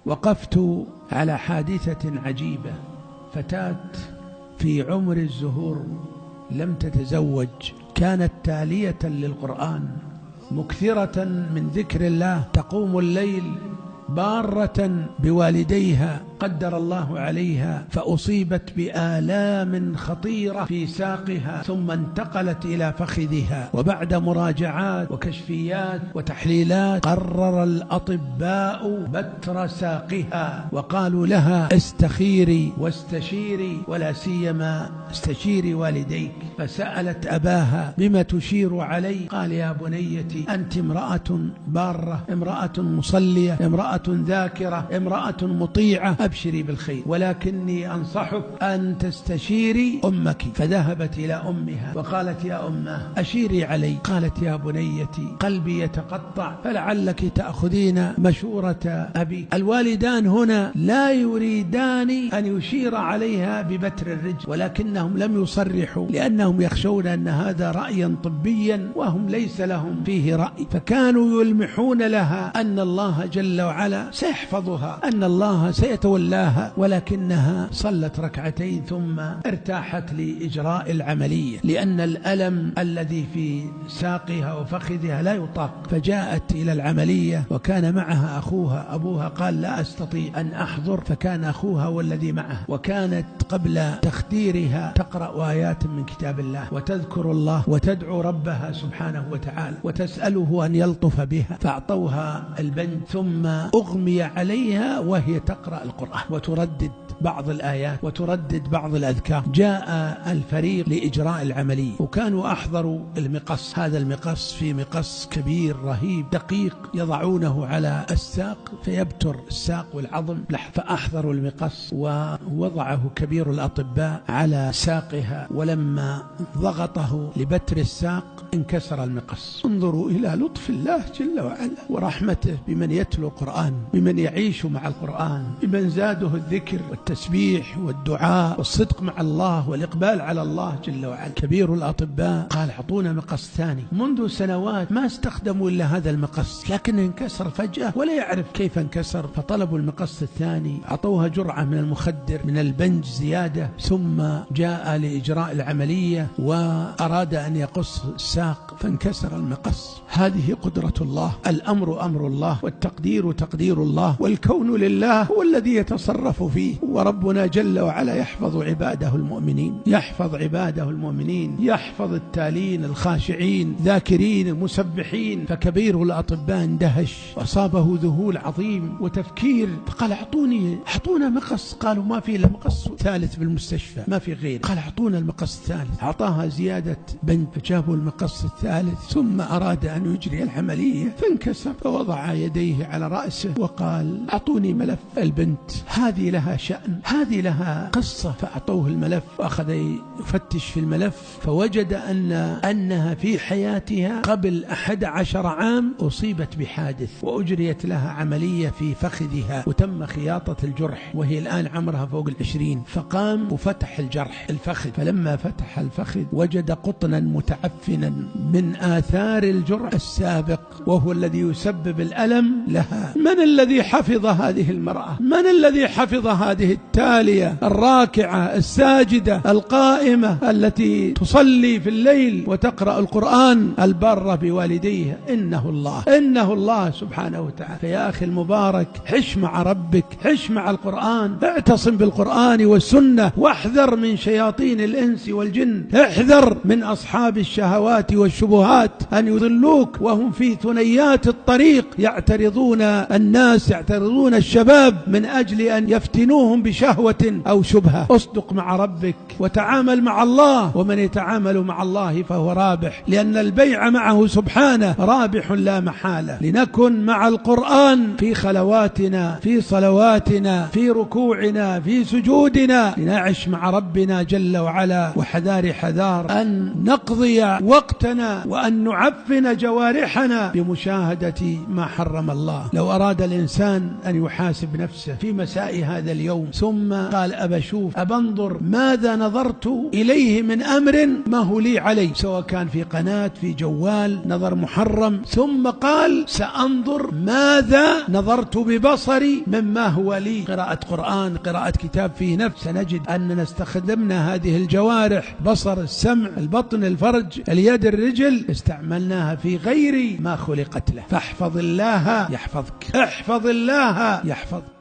وقفت على حادثة عجيبة. فتاة في عمر الزهور لم تتزوج، كانت تالية للقرآن، مكثرة من ذكر الله، تقوم الليل، بارة بوالديها. قدر الله عليها فأصيبت بآلام خطيرة في ساقها، ثم انتقلت إلى فخذها. وبعد مراجعات وكشفيات وتحليلات قرر الأطباء بتر ساقها، وقالوا لها استخيري واستشيري، ولا سيما استشيري والديك. فسألت أباها بما تشير علي؟ قال يا بنيتي أنت امرأة بارة، امرأة مصلية، امرأة ذاكرة، امرأة مطيعة، أبشري بالخير، ولكني أنصحك أن تستشيري أمك. فذهبت إلى أمها وقالت يا أمه أشيري علي. قالت يا بنيتي قلبي يتقطع، فلعلك تأخذين مشورة أبي. الوالدان هنا لا يريدان أن يشير عليها ببتر الرجل، ولكنهم لم يصرحوا لأنهم يخشون أن هذا رأيا طبيا وهم ليس لهم فيه رأي. فكانوا يلمحون لها أن الله جل وعلا سيحفظها، أن الله سيتولاها، ولكنها صلت ركعتين ثم ارتاحت لإجراء العملية، لأن الألم الذي في ساقها وفخذها لا يطاق. فجاءت إلى العملية وكان معها أخوها. أبوها قال لا أستطيع أن أحضر، فكان أخوها هو الذي معها. وكانت قبل تخديرها تقرأ آيات من كتاب الله وتذكر الله وتدعو ربها سبحانه وتعالى وتسأله أن يلطف بها. فأعطوها البنج، ثم أغمي عليها وهي تقرأ القرآن وتردد بعض الآيات وتردد بعض الأذكار. جاء الفريق لإجراء العملية وكانوا أحضروا المقص. هذا المقص في مقص كبير رهيب دقيق يضعونه على الساق فيبتر الساق والعظم. فأحضروا المقص ووضعه كبير الأطباء على ساقها، ولما ضغطه لبتر الساق انكسر المقص. انظروا إلى لطف الله جل وعلا ورحمته بمن يتلو القرآن، بمن يعيش مع القرآن، بمن زاده الذكر والتسبيح والدعاء والصدق مع الله والإقبال على الله جل وعلا. كبير الأطباء قال اعطونا مقص ثاني. منذ سنوات ما استخدموا إلا هذا المقص، لكنه انكسر فجأة ولا يعرف كيف انكسر. فطلبوا المقص الثاني، أعطوها جرعة من المخدر من البنج زيادة، ثم جاء لإجراء العملية وأراد أن يقص الساق فانكسر المقص. هذه قدرة الله، الأمر أمر الله، والتقدير تقدير الله، والكون لله هو الذي يتصرف فيه. وربنا جل وعلا يحفظ عباده المؤمنين، يحفظ عباده المؤمنين، يحفظ التالين الخاشعين ذاكرين المسبحين. فكبير الأطباء اندهش وأصابه ذهول عظيم وتفكير، فقال أعطونا مقص. قالوا ما في إلا مقص ثالث بالمستشفى، ما في غير. قال أعطونا المقص الثالث. أعطاها زيادة بنج، فجابوا المقص الثالث، ثم أراد أن يجري العملية فانكسر. فوضع يديه على رأسه وقال أعطوني ملف البنت، هذه لها شأن، هذه لها قصة. فأعطوه الملف وأخذ يفتش في الملف، فوجد أنها في حياتها قبل 11 عام أصيبت بحادث وأجريت لها عملية في فخذها وتم خياطة الجرح، وهي الآن عمرها فوق 20. فقام وفتح الجرح الفخذ، فلما فتح الفخذ وجد قطنا متعفنا من آثار الجرح السابق، وهو الذي يسبب الألم لها. من الذي حفظ هذه المرأة؟ من الذي حفظ هذه التالية الراكعة الساجدة القائمة التي تصلي في الليل وتقرأ القرآن البارة بوالديها؟ إنه الله سبحانه وتعالى. فيا أخي المبارك، حش مع ربك، حش مع القرآن، اعتصم بالقرآن والسنة، واحذر من شياطين الإنس والجن، احذر من أصحاب الشهوات والشبهات أن يضلوك وهم في ثنيات الطريق يعترضون الناس، يعترضون الشباب من أجل أن يفتنوهم بشهوة أو شبهة. اصدق مع ربك وتعامل مع الله، ومن يتعامل مع الله فهو رابح، لأن البيع معه سبحانه رابح لا محالة. لنكن مع القرآن في خلواتنا، في صلواتنا، في ركوعنا، في سجودنا، لنعش مع ربنا جل وعلا. وحذار حذار أن نقضي وقتنا وأن نعفن جوارحنا بمشاهدة ما حرم الله. لو أراد الإنسان أن يحاسب نفسه فيما مساء هذا اليوم، ثم قال أبشوف أبنظر ماذا نظرت إليه من أمر ما هو لي عليه، سواء كان في قناة في جوال نظر محرم، ثم قال سأنظر ماذا نظرت ببصري مما هو لي، قراءة قرآن، قراءة كتاب فيه نفس. سنجد أننا استخدمنا هذه الجوارح، بصر، السمع، البطن، الفرج، اليد، الرجل، استعملناها في غير ما خلقت له. فاحفظ الله يحفظك، احفظ الله يحفظك.